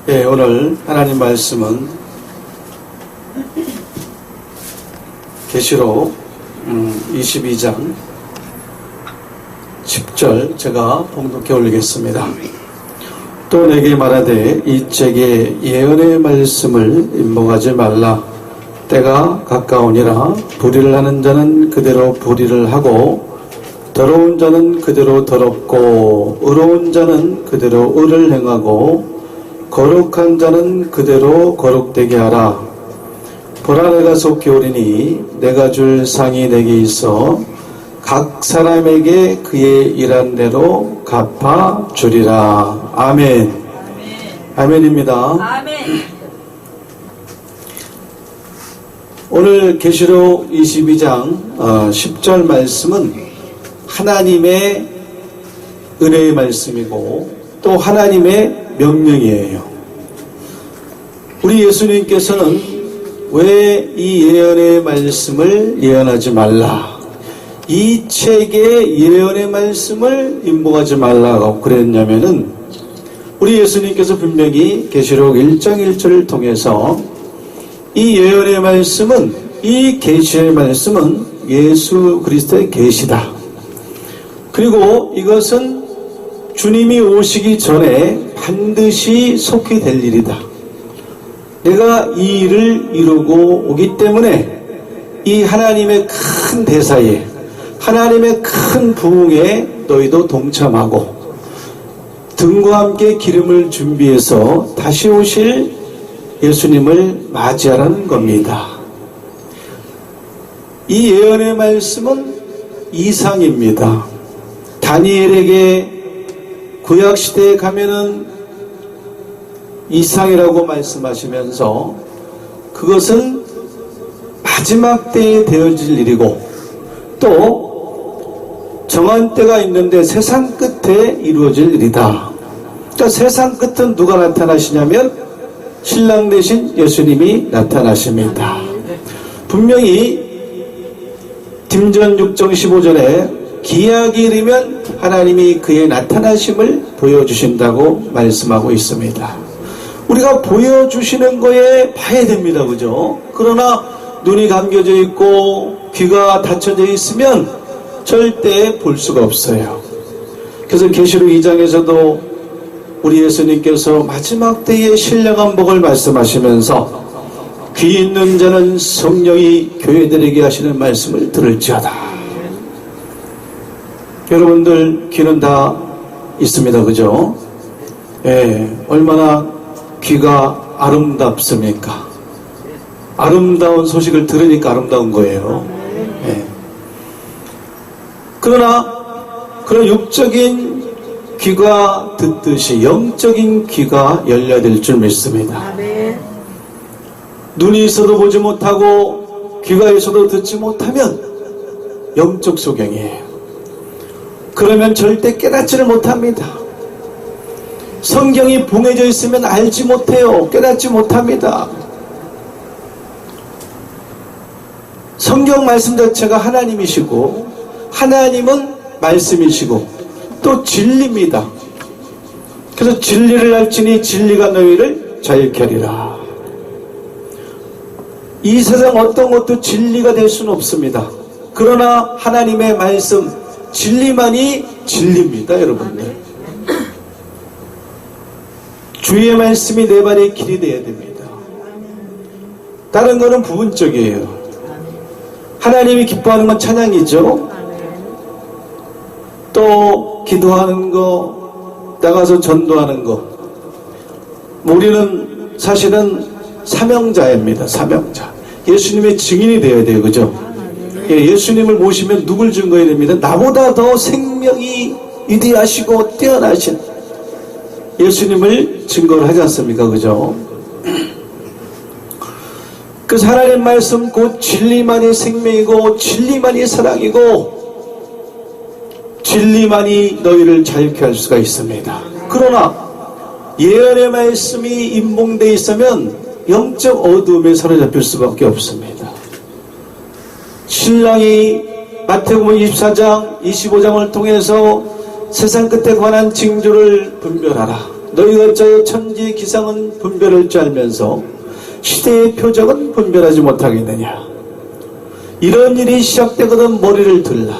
예, 오늘 하나님 말씀은 계시록 22장 10절 제가 봉독해 올리겠습니다. 또 내게 말하되 이 책에 예언의 말씀을 임목하지 말라. 때가 가까우니라. 불의를 하는 자는 그대로 불의를 하고 더러운 자는 그대로 더럽고 의로운 자는 그대로 의를 행하고 거룩한 자는 그대로 거룩되게 하라. 보라, 내가 속히 오리니 내가 줄 상이 내게 있어 각 사람에게 그의 일한 대로 갚아 주리라. 아멘. 아멘입니다. 아멘. 오늘 계시록 22장 10절 말씀은 하나님의 은혜의 말씀이고 또 하나님의 명령이에요. 우리 예수님께서는 왜 이 예언의 말씀을 예언하지 말라, 이 책에 예언의 말씀을 임목하지 말라고 그랬냐면은 우리 예수님께서 분명히 계시록 1장 1절을 통해서 이 예언의 말씀은, 이 계시의 말씀은 예수 그리스도의 계시다. 그리고 이것은 주님이 오시기 전에 반드시 속히 될 일이다. 내가 이 일을 이루고 오기 때문에 이 하나님의 큰 대사에, 하나님의 큰 부흥에 너희도 동참하고 등과 함께 기름을 준비해서 다시 오실 예수님을 맞이하라는 겁니다. 이 예언의 말씀은 이상입니다. 다니엘에게 구약시대에 가면은 이상이라고 말씀하시면서 그것은 마지막 때에 되어질 일이고 또 정한 때가 있는데 세상 끝에 이루어질 일이다. 그러니까 세상 끝은 누가 나타나시냐면 신랑 되신 예수님이 나타나십니다. 분명히 딤전 6장 15절에 기약이 이르면 하나님이 그의 나타나심을 보여주신다고 말씀하고 있습니다. 우리가 보여주시는 거에 봐야 됩니다. 그죠? 그러나 눈이 감겨져 있고 귀가 닫혀져 있으면 절대 볼 수가 없어요. 그래서 계시록 2장에서도 우리 예수님께서 마지막 때의 신령한 복을 말씀하시면서 귀 있는 자는 성령이 교회들에게 하시는 말씀을 들을지어다. 여러분들 귀는 다 있습니다. 그죠? 예, 얼마나 귀가 아름답습니까? 아름다운 소식을 들으니까 아름다운 거예요. 예. 그러나 그런 육적인 귀가 듣듯이 영적인 귀가 열려야 될 줄 믿습니다. 눈이 있어도 보지 못하고 귀가 있어도 듣지 못하면 영적 소경이에요. 그러면 절대 깨닫지를 못합니다. 성경이 봉해져 있으면 알지 못해요. 깨닫지 못합니다. 성경 말씀 자체가 하나님이시고 하나님은 말씀이시고 또 진리입니다. 그래서 진리를 알지니 진리가 너희를 자유케 하리라. 이 세상 어떤 것도 진리가 될 수는 없습니다. 그러나 하나님의 말씀 진리만이 진리입니다. 여러분들, 주의 말씀이 내 발의 길이 되어야 됩니다. 다른 거는 부분적이에요. 하나님이 기뻐하는 건 찬양이죠. 또 기도하는 거, 나가서 전도하는 거. 우리는 사실은 사명자입니다. 사명자. 예수님의 증인이 되어야 돼요. 그죠? 예수님을 모시면 누굴 증거해야 됩니다? 나보다 더 생명이 위대하시고 뛰어나신 예수님을 증거를 하지 않습니까? 그죠? 그 하나님 말씀 곧 진리만이 생명이고 진리만이 사랑이고 진리만이 너희를 자유케 할 수가 있습니다. 그러나 예언의 말씀이 임봉되어 있으면 영적 어두움에 사로잡힐 수밖에 없습니다. 신랑이 마태복음 24장 25장을 통해서 세상 끝에 관한 징조를 분별하라. 너희가 어찌하여 천지의 기상은 분별할 줄 알면서 시대의 표적은 분별하지 못하겠느냐. 이런 일이 시작되거든 머리를 들라.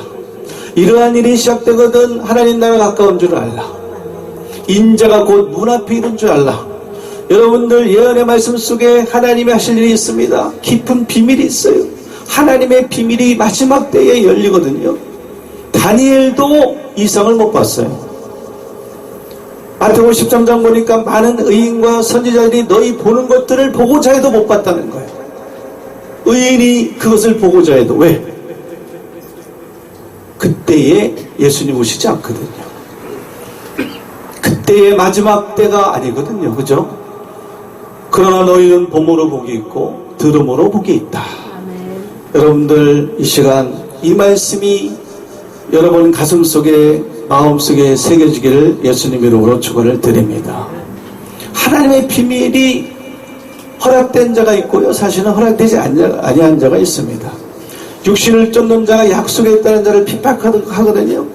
이러한 일이 시작되거든 하나님 나라가 가까운 줄 알라. 인자가 곧 문 앞에 이른 줄 알라. 여러분들 예언의 말씀 속에 하나님이 하실 일이 있습니다. 깊은 비밀이 있어요. 하나님의 비밀이 마지막 때에 열리거든요. 다니엘도 이상을 못 봤어요. 마태복음 13장 보니까 많은 의인과 선지자들이 너희 보는 것들을 보고자 해도 못 봤다는 거예요. 의인이 그것을 보고자 해도. 왜? 그때에 예수님 오시지 않거든요. 그때의 마지막 때가 아니거든요. 그죠? 그러나 너희는 봄으로 복이 있고 들음으로 복이 있다. 여러분들 이 시간 이 말씀이 여러분 가슴속에 마음속에 새겨지기를 예수님 이름으로 축원을 드립니다. 하나님의 비밀이 허락된 자가 있고요, 사실은 허락되지 아니한 자가 있습니다. 육신을 쫓는 자가 약속에 있다는 자를 핍박하거든요.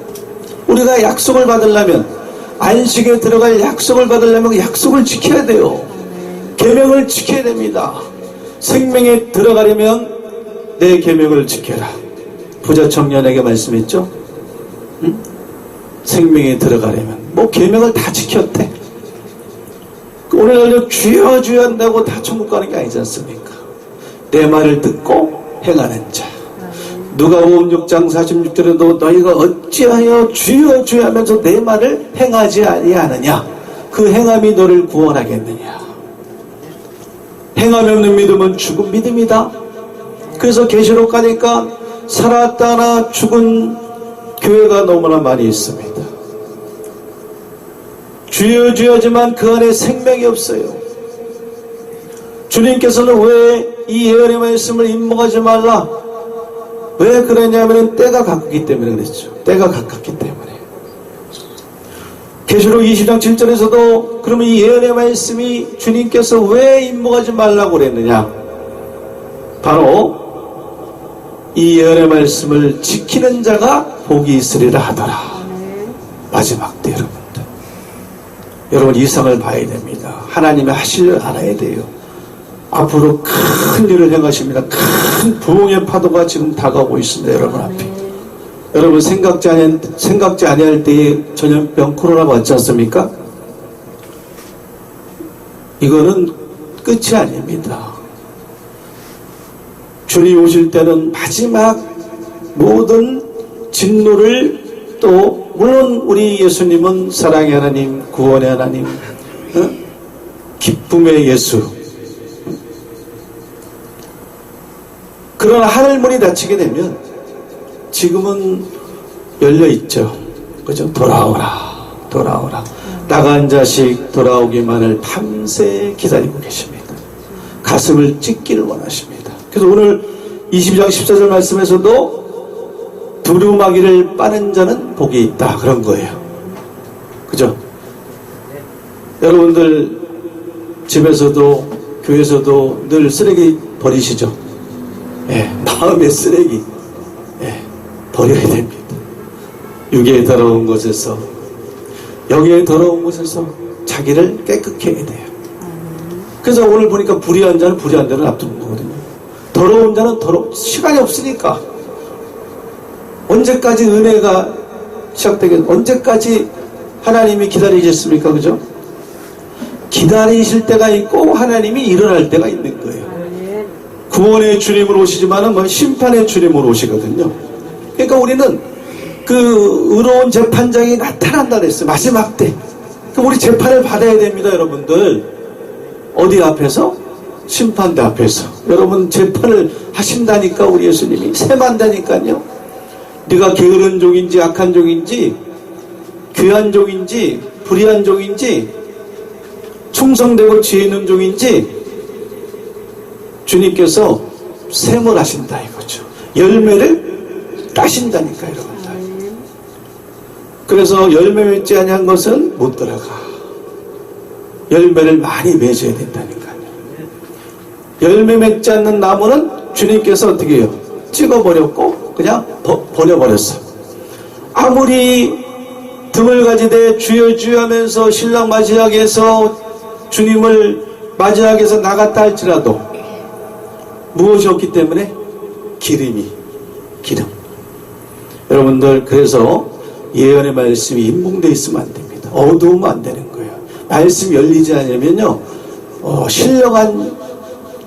우리가 약속을 받으려면, 안식에 들어갈 약속을 받으려면 그 약속을 지켜야 돼요. 계명을 지켜야 됩니다. 생명에 들어가려면 내 계명을 지켜라. 부자 청년에게 말씀했죠. 응? 생명에 들어가려면 뭐 계명을 다 지켰대. 오늘 주여 주여 한다고 다 천국 가는 게 아니지 않습니까? 내 말을 듣고 행하는 자. 누가복음 6장 46절에도 너희가 어찌하여 주여 주여 하면서 내 말을 행하지 아니하느냐. 그 행함이 너를 구원하겠느냐. 행함이 없는 믿음은 죽은 믿음이다. 그래서 계시록 가니까 살았다나 죽은 교회가 너무나 많이 있습니다. 주여 주여지만 그 안에 생명이 없어요. 주님께서는 왜 이 예언의 말씀을 임목하지 말라? 왜 그러냐면 때가 가깝기 때문에 그랬죠. 때가 가깝기 때문에. 계시록 20장 7절에서도 그러면 이 예언의 말씀이 주님께서 왜 임목하지 말라고 그랬느냐? 바로 이 예언의 말씀을 지키는 자가 복이 있으리라 하더라. 마지막 때 여러분들, 여러분 이상을 봐야 됩니다. 하나님의 하실 일 알아야 돼요. 앞으로 큰 일을 행하십니다. 큰 부흥의 파도가 지금 다가오고 있습니다. 여러분 앞에. 여러분 생각지 아니할 때에 전염병 코로나가 왔지 않습니까? 이거는 끝이 아닙니다. 주님 오실 때는 마지막 모든 진노를, 또 물론 우리 예수님은 사랑의 하나님, 구원의 하나님, 기쁨의 예수. 그러나 하늘문이 닫히게 되면 지금은 열려있죠. 그죠? 돌아오라 돌아오라. 나간 자식 돌아오기만을 밤새 기다리고 계십니다. 가슴을 찢기를 원하십니다. 그래서 오늘 22장 14절 말씀에서도 두루마기를 빠는 자는 복이 있다, 그런 거예요. 그죠? 여러분들 집에서도 교회에서도 늘 쓰레기 버리시죠? 예, 마음의 쓰레기, 예, 버려야 됩니다. 육에 더러운 곳에서, 영에 더러운 곳에서 자기를 깨끗게 해야 돼요. 그래서 오늘 보니까 불의한 자는 불의한 대로 놔두는 거거든요. 더러운 자는 시간이 없으니까. 언제까지 은혜가 시작되겠, 언제까지 하나님이 기다리겠습니까? 그죠? 기다리실 때가 있고 하나님이 일어날 때가 있는 거예요. 구원의 주님으로 오시지만은 심판의 주님으로 오시거든요. 그러니까 우리는 그 의로운 재판장이 나타난다 그랬어요. 마지막 때. 그럼 우리 재판을 받아야 됩니다, 여러분들. 어디 앞에서? 심판대 앞에서. 여러분 재판을 하신다니까, 우리 예수님이. 세만다니까요. 네가 게으른 종인지 악한 종인지, 귀한 종인지 불의한 종인지, 충성되고 지혜 있는 종인지 주님께서 셈을 하신다 이거죠. 열매를 따신다니까, 여러분들. 그래서 열매 맺지 아니한 것은 못 들어가. 열매를 많이 맺어야 된다니까요. 열매 맺지 않는 나무는 주님께서 어떻게 해요? 찍어버렸고 그냥 버려버렸어. 아무리 등을 가지되 주여 주여 하면서 신랑 맞이하기 위해서 주님을 맞이하기 위해서 나갔다 할지라도 무엇이 없기 때문에? 기름. 여러분들, 그래서 예언의 말씀이 임봉되어 있으면 안 됩니다. 어두우면 안 되는 거예요. 말씀이 열리지 않으면요, 신령한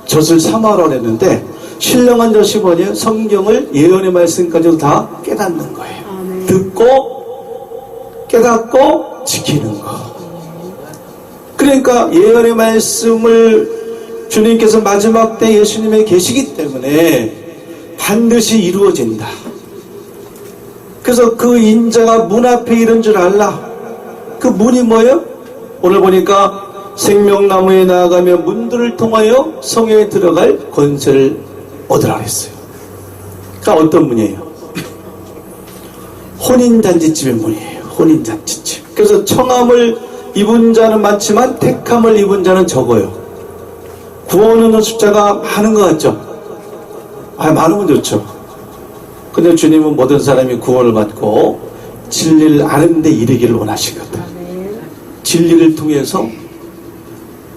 젖을 삼아라 했는데, 신령한 젖이 뭐냐면 성경을, 예언의 말씀까지도 다 깨닫는 거예요. 듣고 깨닫고 지키는 거. 그러니까 예언의 말씀을 주님께서 마지막 때 예수님에 계시기 때문에 반드시 이루어진다. 그래서 그 인자가 문 앞에 이른 줄 알라. 그 문이 뭐예요? 오늘 보니까 생명나무에 나아가며 문들을 통하여 성에 들어갈 권세를 얻으라 그랬어요. 그러니까 어떤 문이에요? 혼인잔치집의 문이에요. 혼인잔치집. 그래서 청함을 입은 자는 많지만 택함을 입은 자는 적어요. 구원하는 숫자가 많은 것 같죠? 많으면 좋죠. 근데 주님은 모든 사람이 구원을 받고 진리를 아는 데 이르기를 원하시거든. 진리를 통해서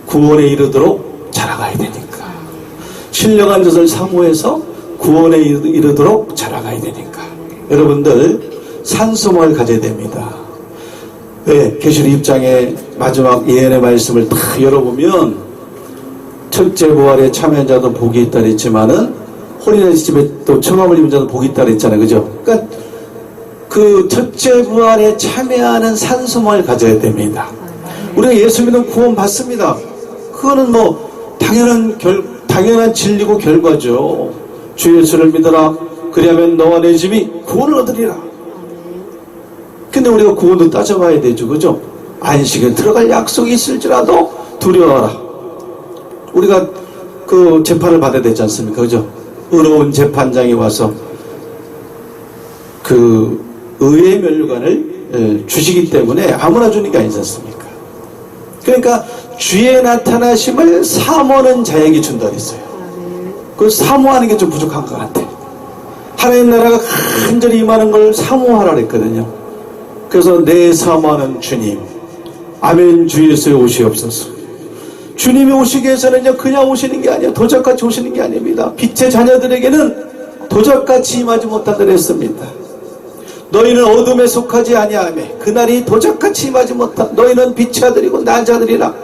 구원에 이르도록 자라가야 되니까. 신령한 젖을 사모해서 구원에 이르도록 자라가야 되니까. 여러분들, 산소망을 가져야 됩니다. 왜? 계시록 6장의 마지막 예언의 말씀을 다 열어보면 첫째 부활에 참여한 자도 복이 있다 그랬지만은 혼인잔치집에 또 청함을 입은 자도 복이 있다 그랬잖아요. 그죠? 그러니까 그 첫째 부활에 참여하는 산소망을 가져야 됩니다. 우리가 예수 믿으면 구원 받습니다. 그거는 뭐 당연한 진리고 결과죠. 주 예수를 믿어라. 그리하면 너와 내 집이 구원을 얻으리라. 근데 우리가 구원도 따져봐야 되죠. 그죠? 안식에 들어갈 약속이 있을지라도 두려워하라. 우리가 그 재판을 받아야 되지 않습니까? 그죠? 의로운 재판장이 와서 그 의의 면류관을 주시기 때문에 아무나 주는 게 아니지 않습니까? 그러니까 주의 나타나심을 사모하는 자에게 준다 그랬어요. 그 사모하는 게 좀 부족한 것 같아. 하나님 나라가 간절히 임하는 걸 사모하라 그랬거든요. 그래서 내 사모하는 주님, 아멘. 주 예수의 오시옵소서. 주님이 오시기 위해서는요, 그냥 오시는 게 아니에요. 도적같이 오시는 게 아닙니다. 빛의 자녀들에게는 도적같이 임하지 못한다 그랬습니다. 너희는 어둠에 속하지 아니하며 그날이 도적같이 임하지 못한, 너희는 빛의 아들이고 난 자들이라.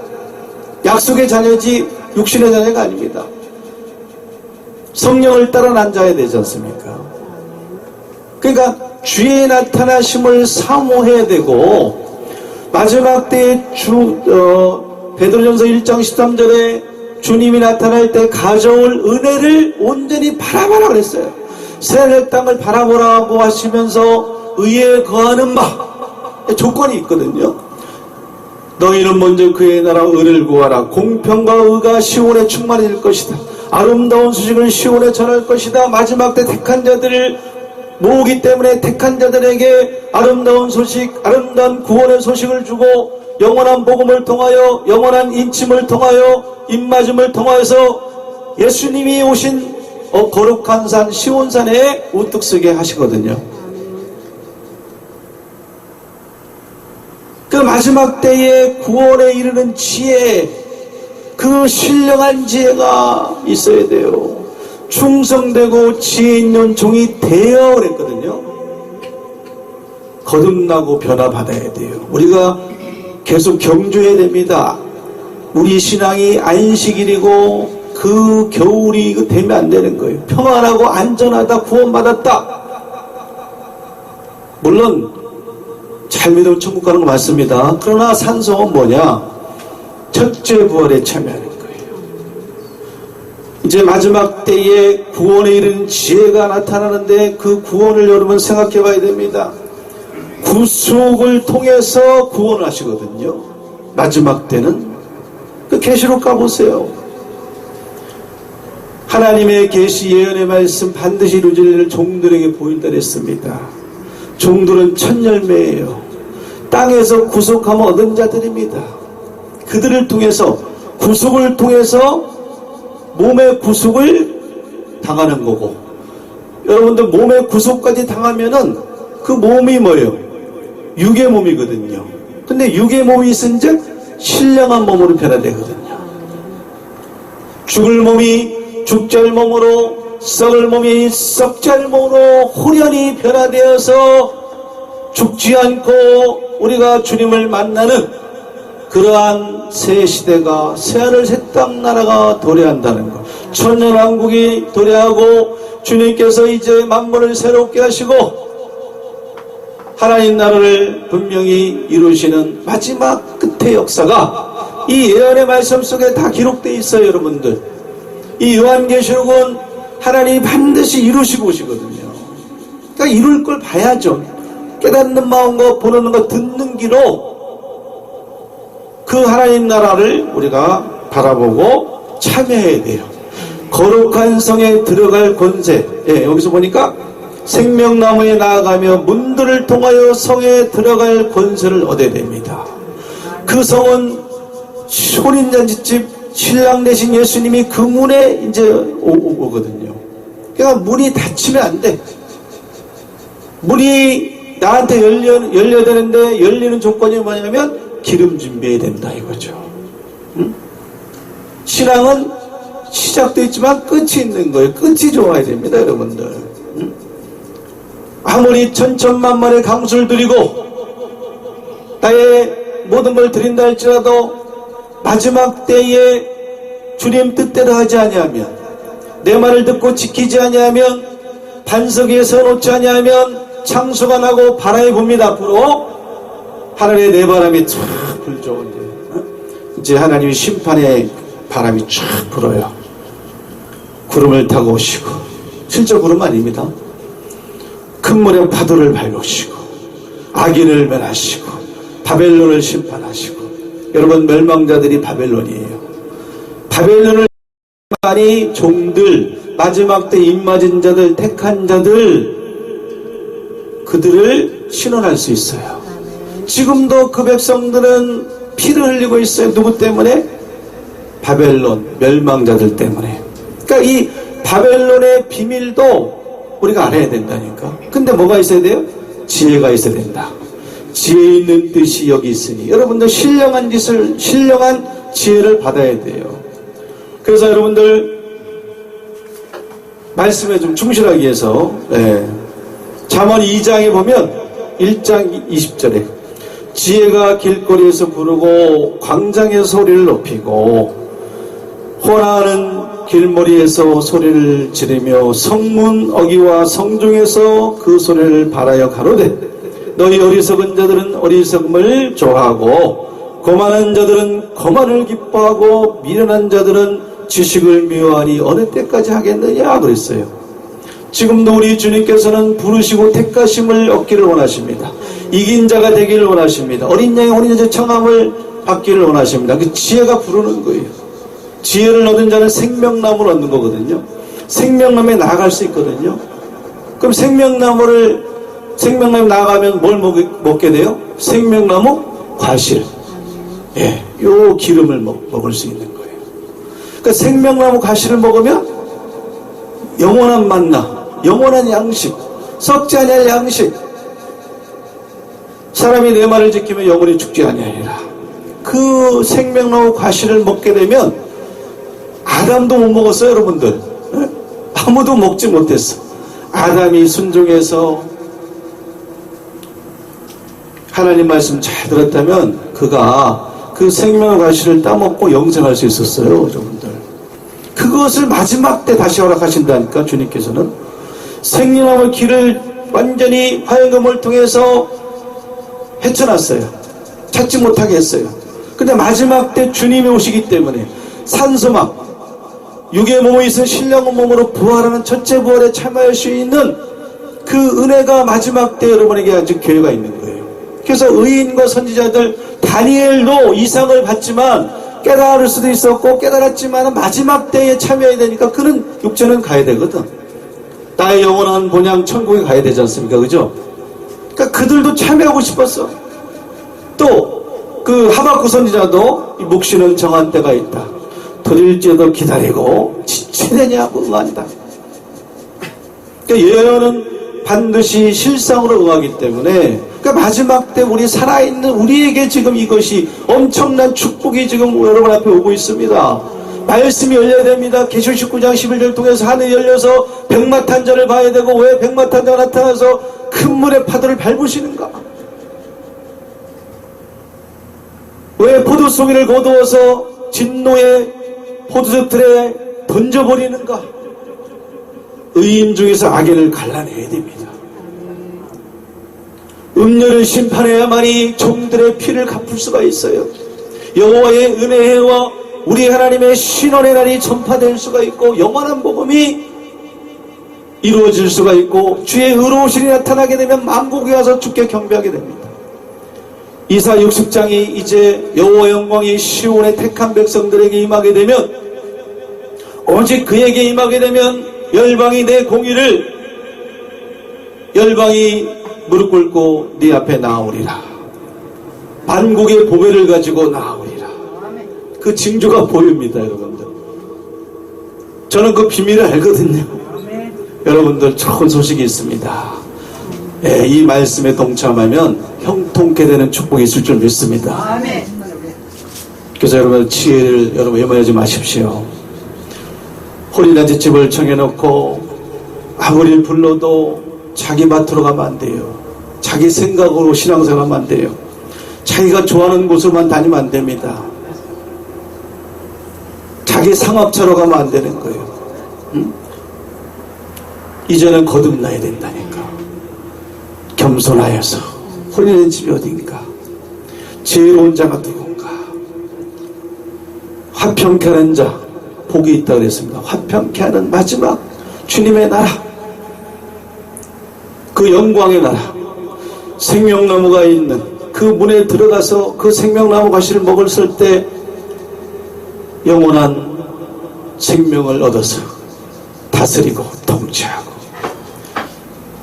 약속의 자녀지 육신의 자녀가 아닙니다. 성령을 따라 앉아야 되지 않습니까? 그러니까 주의 나타나심을 사모해야 되고, 마지막 때에 베드로전서 1장 13절에 주님이 나타날 때 가져올 은혜를 온전히 바라보라 그랬어요. 새하늘 땅을 바라보라고 하시면서 의에 거하는 바, 조건이 있거든요. 너희는 먼저 그의 나라 의를 구하라. 공평과 의가 시온에 충만해질 것이다. 아름다운 소식을 시온에 전할 것이다. 마지막 때 택한 자들을 모으기 때문에 택한 자들에게 아름다운 소식, 아름다운 구원의 소식을 주고, 영원한 복음을 통하여, 영원한 인침을 통하여, 입맞음을 통하여서 예수님이 오신 거룩한 산 시온산에 우뚝 서게 하시거든요. 그 마지막 때에 구원에 이르는 지혜, 그 신령한 지혜가 있어야 돼요. 충성되고 지혜 있는 종이 되어 그랬거든요. 거듭나고 변화받아야 돼요. 우리가 계속 경주해야 됩니다. 우리 신앙이 안식일이고 그 겨울이 되면 안 되는 거예요. 평안하고 안전하다, 구원받았다. 물론 잘 믿으면 천국 가는 거 맞습니다. 그러나 산성은 뭐냐? 첫째 부활에 참여하는 거예요. 이제 마지막 때에 구원에 이르는 지혜가 나타나는데 그 구원을 여러분 생각해 봐야 됩니다. 구속을 통해서 구원을 하시거든요. 마지막 때는. 그 계시록 가보세요. 하나님의 계시 예언의 말씀 반드시 이루어질 일을 종들에게 보인다 했습니다. 종들은 첫 열매예요. 땅에서 구속함을 얻은 자들입니다. 그들을 통해서, 구속을 통해서 몸의 구속을 당하는 거고, 여러분들 몸의 구속까지 당하면은 그 몸이 뭐예요? 육의 몸이거든요. 근데 육의 몸이 있은즉 신령한 몸으로 변화되거든요. 죽을 몸이 죽지 않을 몸으로, 썩을 몸이 썩지 않을 몸으로 후련히 변화되어서 죽지 않고 우리가 주님을 만나는 그러한 새 시대가, 새하늘 새 땅 나라가 도래한다는 것. 천년왕국이 도래하고 주님께서 이제 만물을 새롭게 하시고 하나님 나라를 분명히 이루시는 마지막 끝의 역사가 이 예언의 말씀 속에 다 기록되어 있어요, 여러분들. 이 요한계시록은 하나님이 반드시 이루시고 오시거든요. 그러니까 이룰 걸 봐야죠. 깨닫는 마음과 보는 것, 듣는 귀로 그 하나님 나라를 우리가 바라보고 참여해야 돼요. 거룩한 성에 들어갈 권세. 예, 여기서 보니까 생명나무에 나아가며 문들을 통하여 성에 들어갈 권세를 얻어야 됩니다. 그 성은 혼인잔치집 신랑 되신 예수님이 그 문에 이제 오거든요. 그러니까 문이 닫히면 안 돼. 문이 나한테 열려야 되는데 열리는 조건이 뭐냐면 기름 준비해야 된다 이거죠. 응? 신앙은 시작도 있지만 끝이 있는 거예요. 끝이 좋아야 됩니다, 여러분들. 응? 아무리 천천만만의 강수를 드리고 나의 모든 걸 드린다 할지라도 마지막 때에 주님 뜻대로 하지 아니하면, 내 말을 듣고 지키지 아니하면, 반석 위에 서놓지 아니하면 창수가 나고 바람이 붑니다. 앞으로 하늘의 내 바람이 쫙 불죠. 이제 하나님의 심판의 바람이 쫙 불어요. 구름을 타고 오시고, 실제 구름 아닙니다. 큰 물에 파도를 밟으시고 악인을 멸하시고 바벨론을 심판하시고. 여러분, 멸망자들이 바벨론이에요. 바벨론을 많이 종들, 마지막 때 입맞은 자들, 택한 자들, 그들을 신원할 수 있어요. 지금도 그 백성들은 피를 흘리고 있어요. 누구 때문에? 바벨론, 멸망자들 때문에. 그러니까 이 바벨론의 비밀도 우리가 알아야 된다니까. 근데 뭐가 있어야 돼요? 지혜가 있어야 된다. 지혜 있는 뜻이 여기 있으니 여러분들 신령한 짓을, 신령한 지혜를 받아야 돼요. 그래서 여러분들 말씀에 좀 충실하기 위해서 잠언 2장에 보면 1장 20절에 지혜가 길거리에서 부르고 광장에서 소리를 높이고 호랑하는 길머리에서 소리를 지르며 성문 어기와 성중에서 그 소리를 발하여 가로되 너희 어리석은 자들은 어리석음을 좋아하고 거만한 자들은 거만을 기뻐하고 미련한 자들은 지식을 미워하니 어느 때까지 하겠느냐 그랬어요. 지금도 우리 주님께서는 부르시고 택하심을 얻기를 원하십니다. 이긴 자가 되기를 원하십니다. 어린 양의 혼인의 청함을 받기를 원하십니다. 그 지혜가 부르는 거예요. 지혜를 얻은 자는 생명나무를 얻는 거거든요. 생명나무에 나아갈 수 있거든요. 그럼 생명나무 나아가면 뭘 먹게 돼요? 생명나무 과실. 예, 요 기름을 먹을 수 있는 거예요. 그러니까 생명나무 과실을 먹으면 영원한 만나, 영원한 양식, 썩지 아니할 양식. 사람이 내 말을 지키면 영원히 죽지 아니하리라. 그 생명나무 과실을 먹게 되면 아담도 못 먹었어요, 여러분들. 아무도 먹지 못했어. 아담이 순종해서 하나님 말씀 잘 들었다면 그가 그 생명의 과실을 따먹고 영생할 수 있었어요, 여러분들. 그것을 마지막 때 다시 허락하신다니까, 주님께서는. 생명의 길을 완전히 화염금을 통해서 헤쳐놨어요. 찾지 못하게 했어요. 근데 마지막 때 주님이 오시기 때문에 산소막, 육의 몸에 있은 신령한 몸으로 부활하는 첫째 부활에 참여할 수 있는 그 은혜가 마지막 때 여러분에게 아직 기회가 있는 거예요. 그래서 의인과 선지자들, 다니엘도 이상을 받지만 깨달을 수도 있었고 깨달았지만 마지막 때에 참여해야 되니까 그는 육체는 가야 되거든. 나의 영원한 본향 천국에 가야 되지 않습니까? 그죠? 그러니까 그들도 참여하고 싶었어. 또 그 하박국 선지자도 묵시는 정한 때가 있다. 드릴지어도 기다리고 지치느냐고 응한다. 그러니까 예언은 반드시 실상으로 응하기 때문에, 그러니까 그러니까 마지막 때 우리 살아있는 우리에게 지금 이것이 엄청난 축복이 지금 여러분 앞에 오고 있습니다. 말씀이 열려야 됩니다. 계시록 19장 11절을 통해서 하늘이 열려서 백마탄자를 봐야 되고, 왜 백마탄자가 나타나서 큰 물의 파도를 밟으시는가? 왜 포도송이를 거두어서 진노의 포도즙틀에 던져버리는가? 의인 중에서 악인을 갈라내야 됩니다. 음녀를 심판해야만이 종들의 피를 갚을 수가 있어요. 여호와의 은혜의 해와 우리 하나님의 신원의 날이 전파될 수가 있고, 영원한 복음이 이루어질 수가 있고, 주의 의로우심이 나타나게 되면 만국에 가서 주께 경배하게 됩니다. 이사 60장이 이제 여호와 영광이 시온의 택한 백성들에게 임하게 되면, 오직 그에게 임하게 되면 열방이 내 공의를, 열방이 무릎 꿇고 네 앞에 나오리라. 만국의 보배를 가지고 나오리라. 그 징조가 보입니다, 여러분들. 저는 그 비밀을 알거든요. 여러분들, 좋은 소식이 있습니다. 예, 이 말씀에 동참하면 형통케 되는 축복이 있을 줄 믿습니다. 그래서 여러분, 지혜를 여러분 외면하지 마십시오. 홀인잔치집을 정해놓고 아무리 불러도 자기 밭으로 가면 안 돼요. 자기 생각으로 신앙생활하면 안 돼요. 자기가 좋아하는 곳으로만 다니면 안 됩니다. 자기 상업차로 가면 안 되는 거예요. 응? 이제는 거듭나야 된다니까. 겸손하여서. 홀인잔치집이 어딘가? 지혜로운 자가 누군가? 화평케 하는 자, 복이 있다고 그랬습니다. 화평케 하는 마지막 주님의 나라, 그 영광의 나라, 생명나무가 있는 그 문에 들어가서 그 생명나무 가시를 먹었을 때 영원한 생명을 얻어서 다스리고 통치하고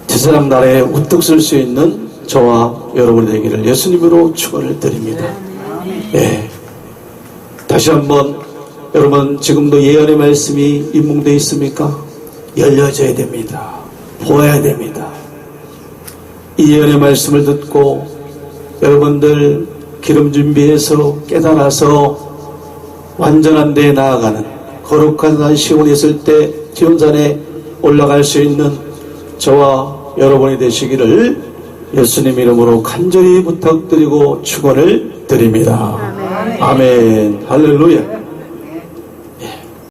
제사장 나라에 우뚝 설 수 있는 저와 여러분이 되기를 예수님으로 축원을 드립니다. 예. 다시 한번 여러분, 지금도 예언의 말씀이 임몽되어 있습니까? 열려져야 됩니다. 보아야 됩니다. 이 예언의 말씀을 듣고 여러분들 기름 준비해서 깨달아서 완전한 데에 나아가는, 거룩한 산 시온에 있을 때 지온산에 올라갈 수 있는 저와 여러분이 되시기를 예수님 이름으로 간절히 부탁드리고 축원을 드립니다. 아멘. 할렐루야.